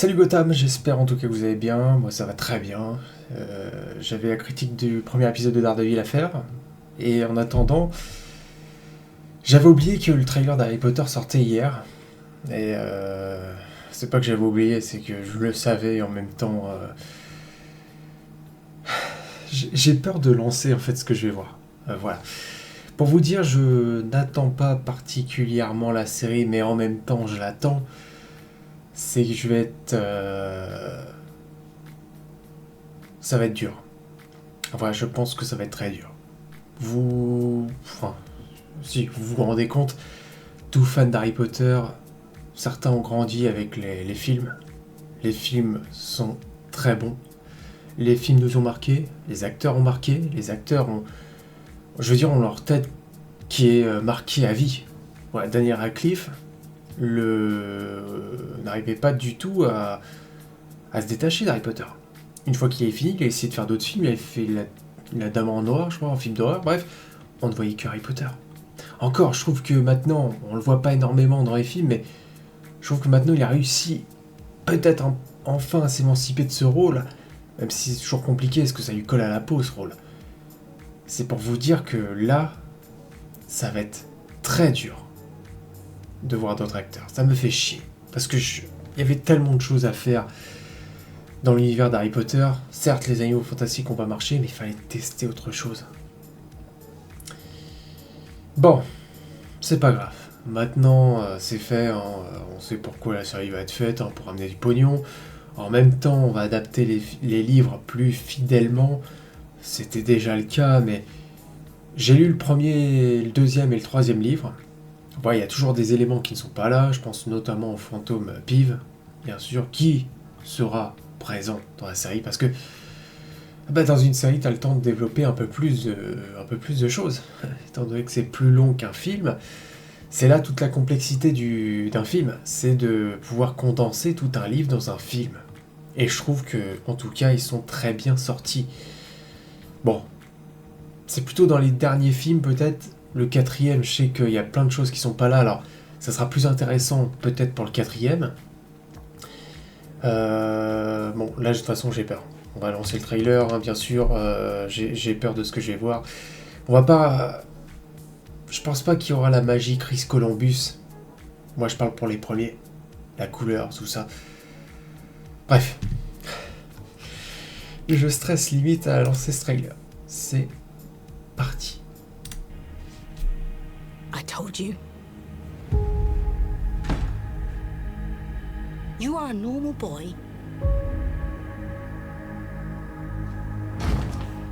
Salut Gotham, j'espère en tout cas que vous allez bien, moi ça va très bien. J'avais la critique du premier épisode de Daredevil à faire, et en attendant, j'avais oublié que le trailer d'Harry Potter sortait hier, et c'est pas que j'avais oublié, c'est que je le savais et en même temps... j'ai peur de lancer en fait ce que je vais voir. Voilà. Pour vous dire, je n'attends pas particulièrement la série, mais en même temps je l'attends. C'est que je vais être... ça va être dur. Voilà, je pense que ça va être très dur. Enfin, si vous vous rendez compte, tout fan d'Harry Potter, certains ont grandi avec les films. Les films sont très bons. Les films nous ont marqués, les acteurs ont marqué, les acteurs ont... Je veux dire, ont leur tête qui est marquée à vie. Voilà, Daniel Radcliffe n'arrivait pas du tout à se détacher d'Harry Potter. Une fois qu'il est fini, il a essayé de faire d'autres films, il a fait la Dame en noir, je crois, un film d'horreur, bref, on ne voyait que Harry Potter. Encore, je trouve que maintenant, on le voit pas énormément dans les films, mais je trouve que maintenant il a réussi peut-être enfin à s'émanciper de ce rôle, même si c'est toujours compliqué, parce que ça lui colle à la peau ce rôle. C'est pour vous dire que là, ça va être très dur de voir d'autres acteurs. Ça me fait chier, parce que il y avait tellement de choses à faire dans l'univers d'Harry Potter. Certes, les animaux fantastiques ont pas marché, mais il fallait tester autre chose. Bon, c'est pas grave. Maintenant, c'est fait, hein, on sait pourquoi la série va être faite, hein, pour amener du pognon. En même temps, on va adapter les livres plus fidèlement. C'était déjà le cas, mais j'ai lu le premier, le deuxième et le troisième livre. Bon, il y a toujours des éléments qui ne sont pas là. Je pense notamment au fantôme Pive, bien sûr, qui sera présent dans la série, parce que dans une série, tu as le temps de développer un peu plus de choses. Étant donné que c'est plus long qu'un film, c'est là toute la complexité d'un film, c'est de pouvoir condenser tout un livre dans un film. Et je trouve que, en tout cas, ils sont très bien sortis. Bon, c'est plutôt dans les derniers films, peut-être. Le quatrième, je sais qu'il y a plein de choses qui sont pas là, alors ça sera plus intéressant peut-être pour le quatrième. Bon, là de toute façon j'ai peur. On va lancer le trailer, hein, bien sûr. J'ai peur de ce que je vais voir. On va pas... Je pense pas qu'il y aura la magie Chris Columbus. Moi je parle pour les premiers. La couleur, tout ça. Bref. Et je stresse limite à lancer ce trailer. C'est parti. I told you. You are a normal boy.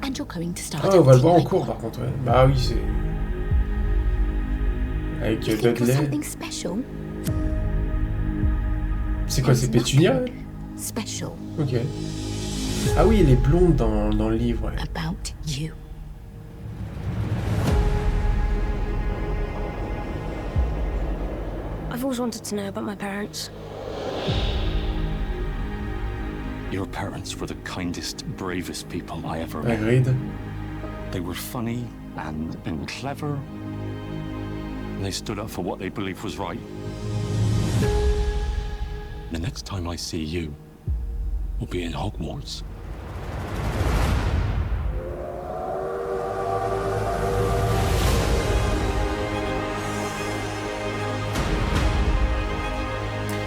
And you're going to start. Ah, on va le voir en cours par contre, ouais. Bah oui, c'est... Avec Dudley. Something special? C'est quoi, c'est Pétunia, ouais? Special. Ok. Ah oui, elle est blonde dans le livre, ouais. About you. I've always wanted to know about my parents. Your parents were the kindest, bravest people I ever met. Agreed. They were funny and clever. And they stood up for what they believed was right. The next time I see you, will be in Hogwarts.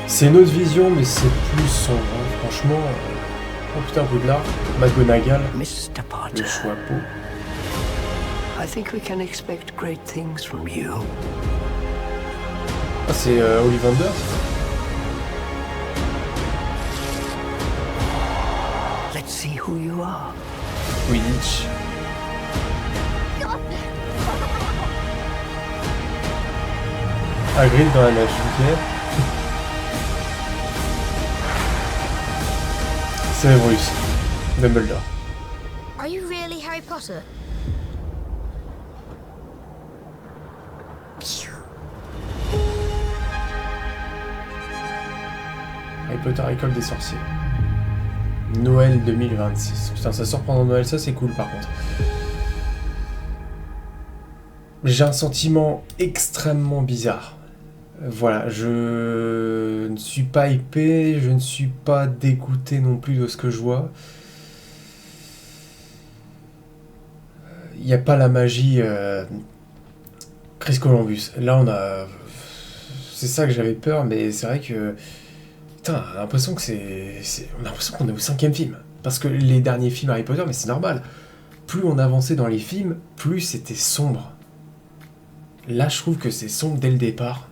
C'est une autre vision, mais c'est plus sombre, hein. Franchement... Oh putain, Poudlard, McGonagall, Mr. Potter, le chapeau. I think we can expect great things from you. Ah, c'est Ollivander. Let's see who you are. Quidditch. Hagrid dans la nage, ok. Severus, Dumbledore. Are you really Harry Potter? Harry Potter, école des sorciers. Noël 2026. Putain, ça sort pendant Noël, ça c'est cool par contre. J'ai un sentiment extrêmement bizarre. Voilà, je ne suis pas hypé, je ne suis pas dégoûté non plus de ce que je vois. Il n'y a pas la magie Chris Columbus. Là, on a... C'est ça que j'avais peur, mais c'est vrai que... Putain, on a l'impression que on a l'impression qu'on est au 5e film. Parce que les derniers films Harry Potter, mais c'est normal. Plus on avançait dans les films, plus c'était sombre. Là, je trouve que c'est sombre dès le départ.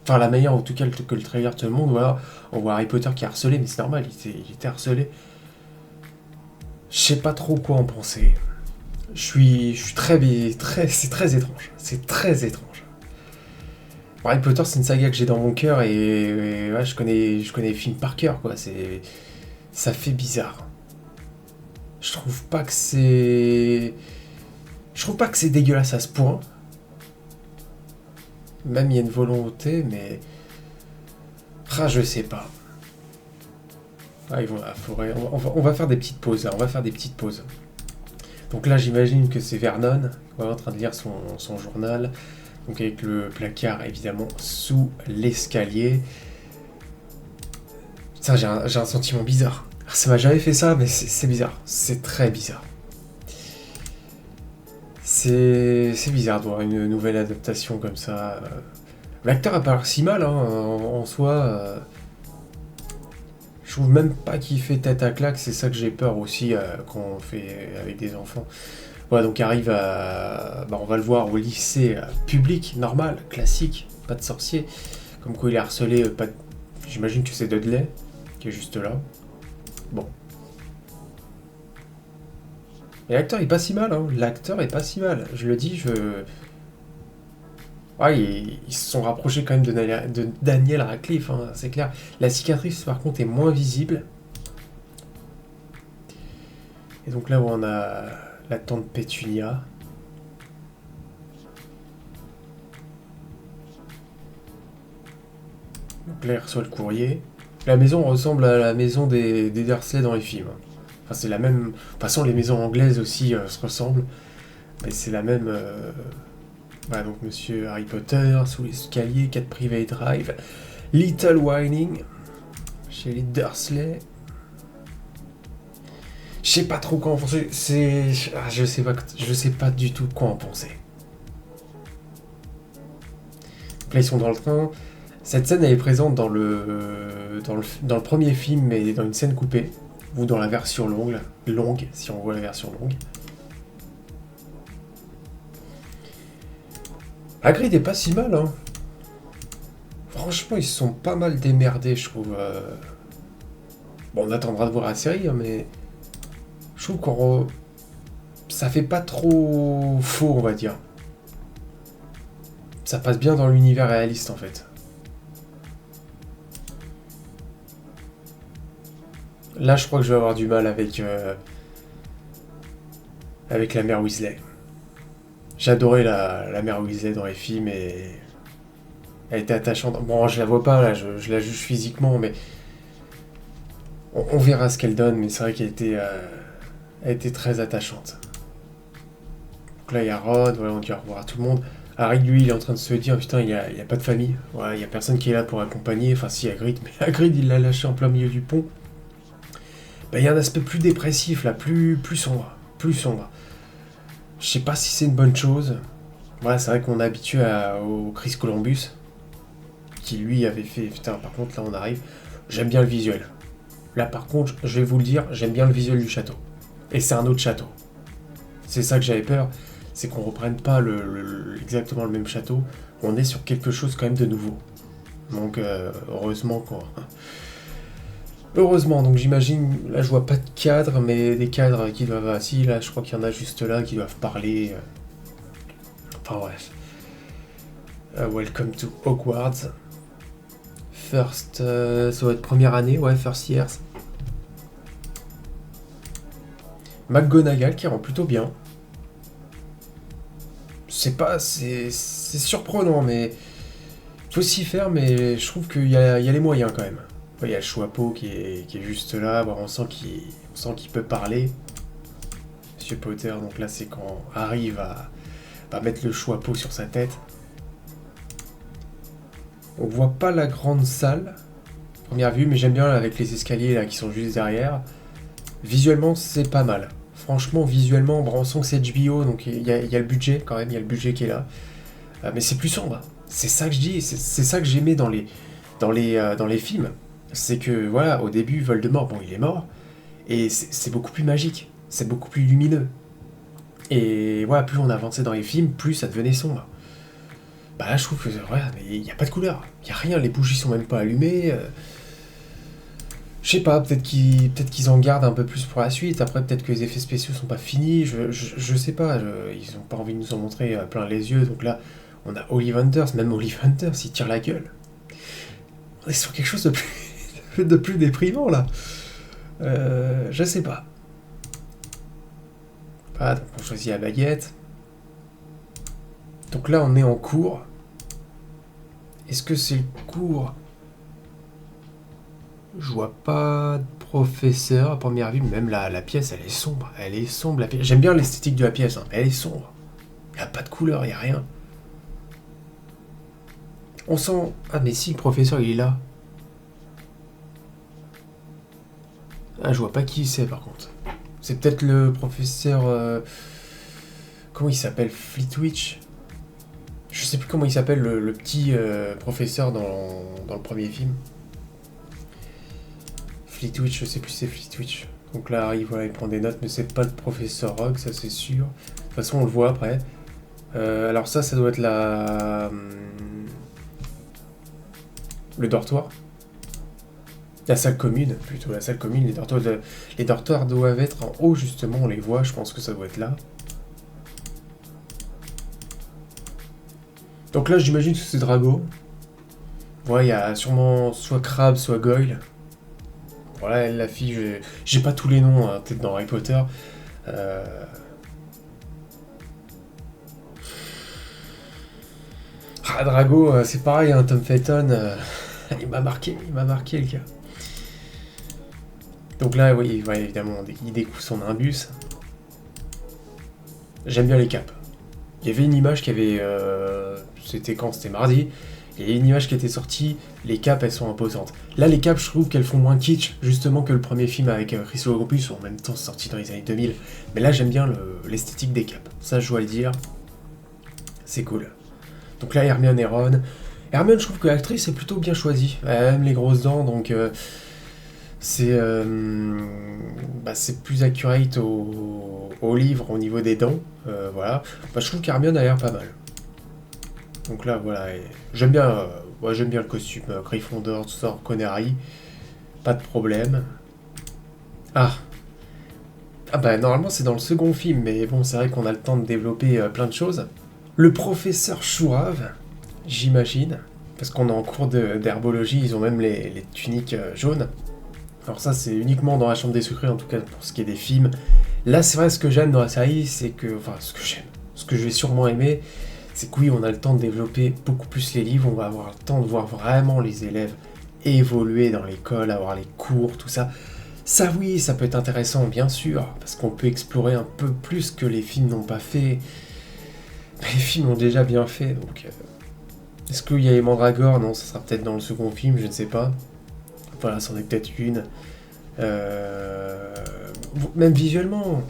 Enfin, la manière en tout cas que le trailer te le montre, voilà, on voit Harry Potter qui est harcelé, mais c'est normal, il était harcelé. Je sais pas trop quoi en penser. Je suis très, c'est très étrange. C'est très étrange. Bon, Harry Potter, c'est une saga que j'ai dans mon cœur et ouais, je connais les films par cœur, quoi. Ça fait bizarre. Je trouve pas que c'est dégueulasse à ce point. Même il y a une volonté, mais... Ah, je sais pas. Ah, on va faire des petites pauses, là. On va faire des petites pauses. Donc là, j'imagine que c'est Vernon, en train de lire son journal. Donc avec le placard, évidemment, sous l'escalier. Ça, j'ai un sentiment bizarre. Ça m'a jamais fait ça, mais c'est bizarre. C'est très bizarre. C'est bizarre de voir une nouvelle adaptation comme ça. L'acteur a pas l'air si mal, hein, en soi. Je trouve même pas qu'il fait tête à claque, c'est ça que j'ai peur aussi quand on fait avec des enfants. Voilà, donc arrive à... on va le voir au lycée public, normal, classique, pas de sorcier. Comme quoi il est harcelé, j'imagine que c'est Dudley, qui est juste là. Bon. Et l'acteur est pas si mal, hein. L'acteur est pas si mal. Je le dis, Ouais, ils se sont rapprochés quand même de Daniel Radcliffe, hein, c'est clair. La cicatrice, par contre, est moins visible. Et donc là où on a la tante Pétunia. Donc là, il reçoit le courrier. La maison ressemble à la maison des Dursley dans les films. Enfin, c'est la même... De toute façon, les maisons anglaises aussi se ressemblent. Mais c'est la même... Voilà, donc Monsieur Harry Potter, sous l'escalier, 4 Private Drive. Little Whining, chez les Dursley. Je sais pas trop quoi en penser. Je sais pas du tout quoi en penser. Donc là, ils sont dans le train. Cette scène, elle est présente dans le premier film, mais dans une scène coupée. Ou dans la version longue, si on voit la version longue. Hagrid est pas si mal, hein. Franchement, ils se sont pas mal démerdés, je trouve. Bon, on attendra de voir la série, hein, mais... Je trouve qu'on... Ça fait pas trop faux, on va dire. Ça passe bien dans l'univers réaliste, en fait. Là, je crois que je vais avoir du mal avec la mère Weasley. J'adorais la mère Weasley dans les films et elle était attachante. Bon, je la vois pas là, je la juge physiquement, mais on verra ce qu'elle donne. Mais c'est vrai qu'elle était très attachante. Donc là, il y a Ron, voilà, on dit au revoir à tout le monde. Harry, lui, il est en train de se dire, putain, il y a pas de famille. Voilà, il y a personne qui est là pour accompagner. Enfin, si, Hagrid, mais Hagrid, il l'a lâché en plein milieu du pont. Ben, il y a un aspect plus dépressif là, plus sombre. Je sais pas si c'est une bonne chose. Voilà, c'est vrai qu'on est habitué au Chris Columbus, qui lui avait fait... Putain, par contre, là on arrive. J'aime bien le visuel. Là par contre, je vais vous le dire, j'aime bien le visuel du château. Et c'est un autre château. C'est ça que j'avais peur, c'est qu'on reprenne pas exactement le même château. On est sur quelque chose quand même de nouveau. Donc, heureusement quoi. Heureusement, donc j'imagine, là je vois pas de cadre, mais des cadres qui doivent... Ah si, là je crois qu'il y en a juste là qui doivent parler. Enfin bref. Welcome to Hogwarts. First... ça doit être première année, ouais, first years. McGonagall qui rend plutôt bien. C'est surprenant, mais... Faut s'y faire, mais je trouve qu'il y a les moyens quand même. Il y a le Choixpeau qui est juste là, on sent qu'il peut parler. Monsieur Potter, donc là c'est quand Harry va mettre le Choixpeau sur sa tête. On voit pas la grande salle, première vue, mais j'aime bien avec les escaliers là qui sont juste derrière. Visuellement, c'est pas mal. Franchement, visuellement, bon, on sent que c'est HBO, donc il y a le budget quand même, il y a le budget qui est là. Mais c'est plus sombre. C'est ça que je dis, c'est ça que j'aimais dans les films. C'est que, voilà, au début, Voldemort, bon, il est mort, et c'est beaucoup plus magique, c'est beaucoup plus lumineux. Et voilà, plus on avançait dans les films, plus ça devenait sombre. Bah là, je trouve que, voilà, mais il n'y a pas de couleur, il n'y a rien, les bougies sont même pas allumées. Je sais pas, peut-être qu'ils en gardent un peu plus pour la suite, après peut-être que les effets spéciaux sont pas finis, je sais pas, ils ont pas envie de nous en montrer plein les yeux, donc là, on a Ollivanders, même Ollivanders, il tire la gueule. On est sur quelque chose de plus déprimant, là. Je sais pas. Ah, donc on choisit la baguette. Donc là, on est en cours. Est-ce que c'est le cours? Je vois pas de professeur à première vue, même la pièce, elle est sombre. Elle est sombre, la pièce. J'aime bien l'esthétique de la pièce, hein. Elle est sombre. Il n'y a pas de couleur, il n'y a rien. On sent... Ah, mais si, le professeur, il est là. Ah, je vois pas qui c'est, par contre. C'est peut-être le professeur... Comment il s'appelle? Flitwick? Je sais plus comment il s'appelle, le petit professeur dans le premier film. Flitwick, je sais plus si c'est Flitwick. Donc là, Harry, voilà, il prend des notes, mais c'est pas le professeur Rogue, ça c'est sûr. De toute façon, on le voit après. Alors ça doit être le dortoir. La salle commune, plutôt, la salle commune. Les dortoirs doivent être en haut, justement, on les voit, je pense que ça doit être là. Donc là, j'imagine que c'est Drago. Voilà, il y a sûrement soit Crabbe, soit Goyle. Voilà, la fille, j'ai pas tous les noms, hein, peut-être dans Harry Potter. Ah, Drago, c'est pareil, hein, Tom Felton, il m'a marqué le gars. Donc là, oui, ouais, évidemment, il découvre son imbus. J'aime bien les capes. Il y avait une image qui avait... c'était quand? C'était mardi. Il y a une image qui était sortie, les capes, elles sont imposantes. Là, les capes, je trouve qu'elles font moins kitsch, justement, que le premier film avec Chris Columbus, en même temps sorti dans les années 2000. Mais là, j'aime bien l'esthétique des capes. Ça, je dois le dire. C'est cool. Donc là, Hermione et Ron. Hermione, je trouve que l'actrice est plutôt bien choisie. Elle aime les grosses dents, donc... c'est plus accurate au livre au niveau des dents. Voilà. Bah, je trouve qu'Hermione a l'air pas mal. Donc là, voilà. J'aime bien le costume. Gryffondor, tout ça, on reconnaît Harry. Pas de problème. Ah bah normalement c'est dans le second film, mais bon, c'est vrai qu'on a le temps de développer plein de choses. Le professeur Chourave, j'imagine, parce qu'on est en cours d'herbologie, ils ont même les tuniques jaunes. Alors ça, c'est uniquement dans la chambre des secrets, en tout cas pour ce qui est des films. Là, c'est vrai, ce que j'aime dans la série, c'est que... Enfin, ce que j'aime, ce que je vais sûrement aimer, c'est que oui, on a le temps de développer beaucoup plus les livres, on va avoir le temps de voir vraiment les élèves évoluer dans l'école, avoir les cours, tout ça. Ça, oui, ça peut être intéressant, bien sûr, parce qu'on peut explorer un peu plus que les films n'ont pas fait. Mais les films ont déjà bien fait, donc... Est-ce qu'il y a les mandragores? Non, ça sera peut-être dans le second film, je ne sais pas. Voilà, c'en est peut-être une. Même visuellement,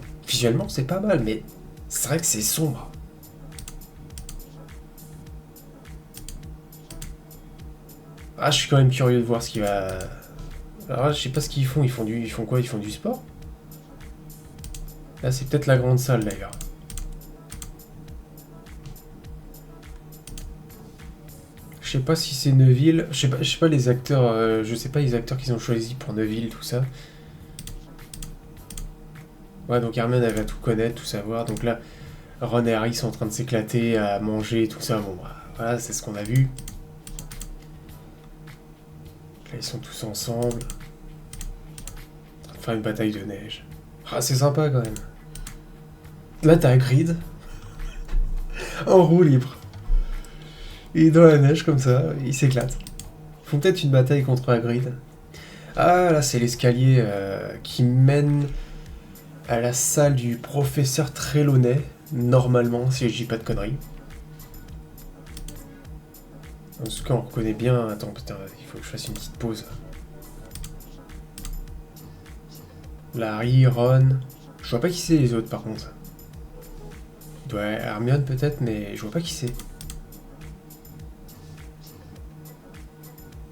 c'est pas mal, mais c'est vrai que c'est sombre. Ah, je suis quand même curieux de voir ce qu'il va... Alors là, je sais pas ce qu'ils font. Ils font quoi? Ils font du sport? Là, c'est peut-être la grande salle, d'ailleurs. Je sais pas si c'est Neville. Je sais pas les acteurs. Je sais pas les acteurs qu'ils ont choisis pour Neville, tout ça. Ouais, donc Hermione, elle va tout connaître, tout savoir. Donc là, Ron et Harry sont en train de s'éclater, à manger, tout ça. Bon, bah, voilà, c'est ce qu'on a vu. Là, ils sont tous ensemble. En train de faire une bataille de neige. Ah, c'est sympa, quand même. Là, t'as Hagrid. En roue libre. Il est dans la neige, comme ça. Il s'éclate. Ils font peut-être une bataille contre Hagrid. Ah, là, c'est l'escalier qui mène à la salle du professeur Trelawney. Normalement, si je dis pas de conneries. En tout cas, on reconnaît bien... Attends, putain, il faut que je fasse une petite pause. Larry, Ron... Je vois pas qui c'est les autres, par contre. Ouais, Hermione peut-être, mais je vois pas qui c'est.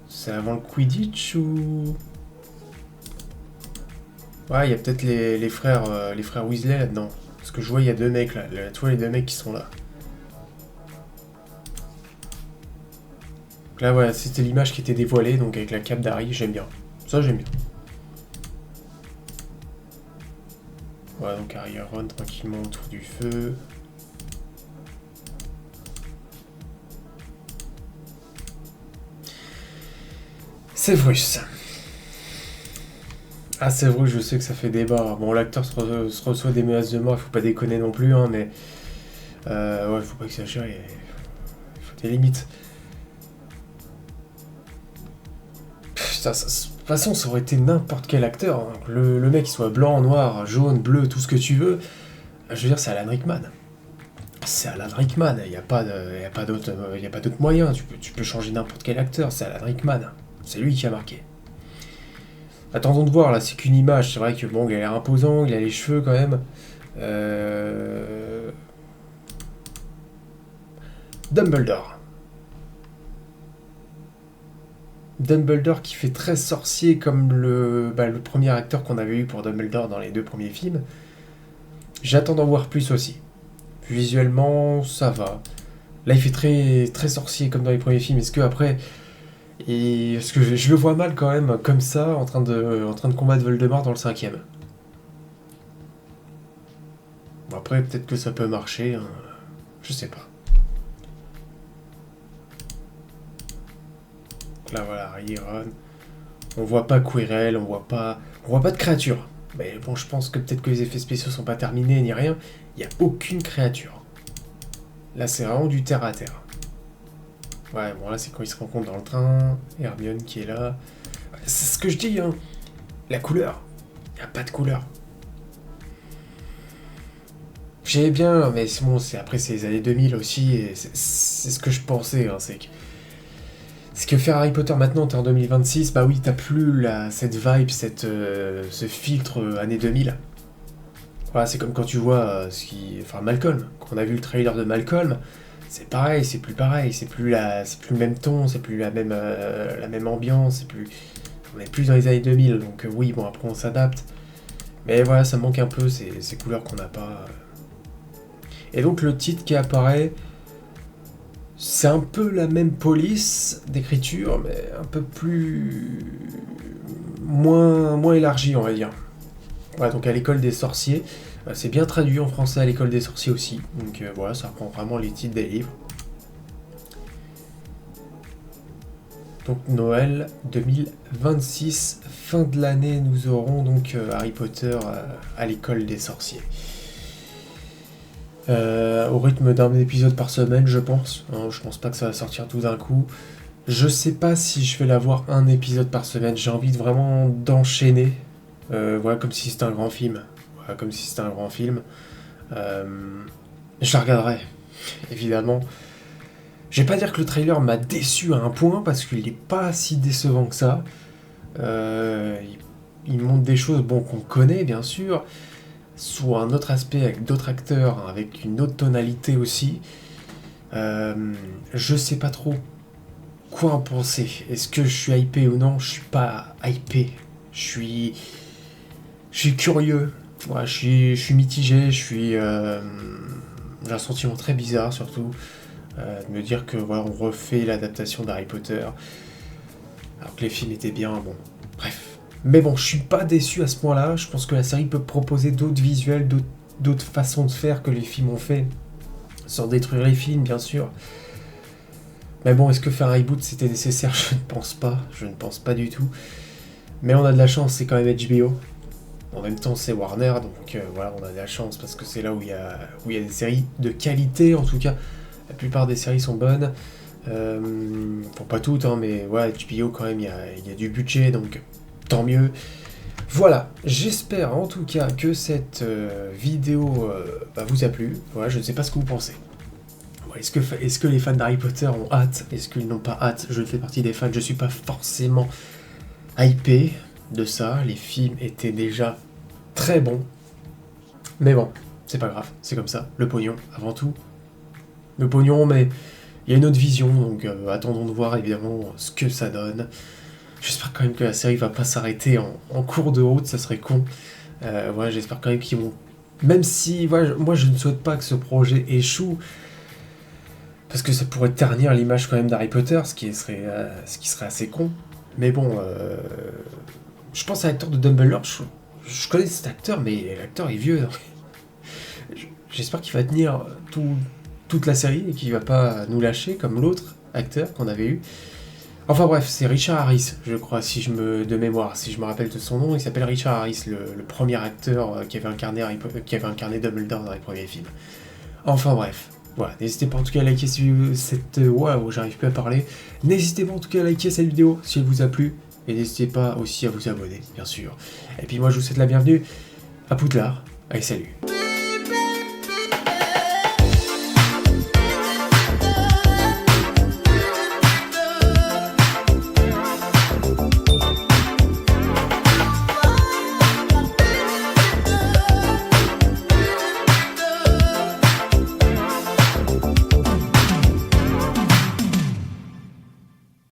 C'est avant le Quidditch ou... Ouais, il y a peut-être les frères Weasley là-dedans. Parce que je vois, il y a 2 mecs là. Tu vois les 2 mecs qui sont là. Donc là, voilà, c'était l'image qui était dévoilée, donc avec la cape d'Harry, j'aime bien. Ça, j'aime bien. Voilà, donc Harry et Ron tranquillement autour du feu. Severus. Ah, Severus, je sais que ça fait débat. Bon, l'acteur se reçoit des menaces de mort, il faut pas déconner non plus, hein, mais... ouais, faut pas exagérer, il faut des limites. Putain, de toute façon, ça aurait été n'importe quel acteur. Hein. Le mec, il soit blanc, noir, jaune, bleu, tout ce que tu veux. Je veux dire, c'est Alan Rickman. C'est Alan Rickman, il n'y a pas d'autre moyen. Tu peux changer n'importe quel acteur, c'est Alan Rickman. C'est lui qui a marqué. Attendons de voir, là, c'est qu'une image. C'est vrai que, bon, il a l'air imposant, il a les cheveux quand même. Dumbledore. Dumbledore qui fait très sorcier comme le premier acteur qu'on avait eu pour Dumbledore dans les 2 premiers films. J'attends d'en voir plus aussi. Visuellement, ça va. Là, il fait très, très sorcier comme dans les premiers films. Est-ce que après... Parce que je le vois mal quand même, comme ça, en train de combattre Voldemort dans le 5e. Bon, après, peut-être que ça peut marcher. Hein. Je sais pas. Là voilà, Harry, Ron. On voit pas Quirrell, on voit pas de créature. Mais bon, je pense que peut-être que les effets spéciaux sont pas terminés ni rien. Il y a aucune créature. Là, c'est vraiment du terre à terre. Ouais, bon là, c'est quand ils se rencontrent dans le train. Hermione qui est là. C'est ce que je dis, hein. La couleur. Il y a pas de couleur. J'aimais bien, mais bon, après c'est les années 2000 aussi, et c'est ce que je pensais, hein, c'est que faire Harry Potter maintenant, t'es en 2026, bah oui, t'as plus cette vibe, ce filtre années 2000. Voilà, c'est comme quand tu vois Malcolm, quand on a vu le trailer de Malcolm, c'est pareil, c'est plus pareil, c'est plus le même ton, c'est plus la même ambiance, on est plus dans les années 2000, donc oui, bon, après on s'adapte. Mais voilà, ça manque un peu ces couleurs qu'on n'a pas. Et donc le titre qui apparaît, c'est un peu la même police d'écriture, mais un peu moins élargie, on va dire. Voilà, donc à l'école des sorciers, c'est bien traduit en français à l'école des sorciers aussi, donc voilà, ça reprend vraiment les titres des livres. Donc Noël 2026, fin de l'année, nous aurons donc Harry Potter à l'école des sorciers. Au rythme d'un épisode par semaine, je pense. Hein, je pense pas que ça va sortir tout d'un coup. Je sais pas si je vais l'avoir un épisode par semaine. J'ai envie vraiment d'enchaîner. Voilà, comme si c'était un grand film. Je la regarderai, évidemment. Je vais pas dire que le trailer m'a déçu à un point, parce qu'il est pas si décevant que ça. Il montre des choses qu'on connaît, bien sûr. Sous un autre aspect, avec d'autres acteurs, avec une autre tonalité aussi. Je sais pas trop quoi en penser. Est-ce que je suis hypé ou non? Je suis pas hypé. Je suis curieux. Ouais, je suis mitigé. J'ai un sentiment très bizarre, surtout. De me dire que voilà, on refait l'adaptation d'Harry Potter. Alors que les films étaient bien, bon. Bref. Mais bon, je suis pas déçu à ce point-là. Je pense que la série peut proposer d'autres visuels, d'autres façons de faire que les films ont fait. Sans détruire les films, bien sûr. Mais bon, est-ce que faire un reboot c'était nécessaire? Je ne pense pas. Je ne pense pas du tout. Mais on a de la chance, c'est quand même HBO. En même temps, c'est Warner, donc voilà, on a de la chance parce que c'est là où il y a des séries de qualité, en tout cas. La plupart des séries sont bonnes. Bon, pas toutes, hein, mais ouais, HBO quand même, il y a du budget, donc tant mieux. Voilà, j'espère en tout cas que cette vidéo vous a plu. Voilà, je ne sais pas ce que vous pensez. Est-ce que les fans d'Harry Potter ont hâte? Est-ce qu'ils n'ont pas hâte? Je fais partie des fans, je suis pas forcément hypé de ça. Les films étaient déjà très bons. Mais bon, c'est pas grave, c'est comme ça. Le pognon, avant tout. Le pognon, mais il y a une autre vision, donc attendons de voir évidemment ce que ça donne. J'espère quand même que la série va pas s'arrêter en cours de route, ça serait con. Voilà, j'espère quand même qu'ils vont... Même si, voilà, moi je ne souhaite pas que ce projet échoue, parce que ça pourrait ternir l'image quand même d'Harry Potter, ce qui serait assez con. Mais bon, je pense à l'acteur de Dumbledore, je connais cet acteur, mais l'acteur est vieux. Donc j'espère qu'il va tenir toute la série et qu'il va pas nous lâcher comme l'autre acteur qu'on avait eu. Enfin bref, c'est Richard Harris, je crois, de mémoire, si je me rappelle de son nom, il s'appelle Richard Harris, le premier acteur qui avait incarné Dumbledore dans les premiers films. Enfin bref. Voilà, n'hésitez pas en tout cas à liker cette... Waouh, j'arrive plus à parler. N'hésitez pas en tout cas à liker cette vidéo si elle vous a plu. Et n'hésitez pas aussi à vous abonner, bien sûr. Et puis moi, je vous souhaite la bienvenue à Poudlard. Allez, salut.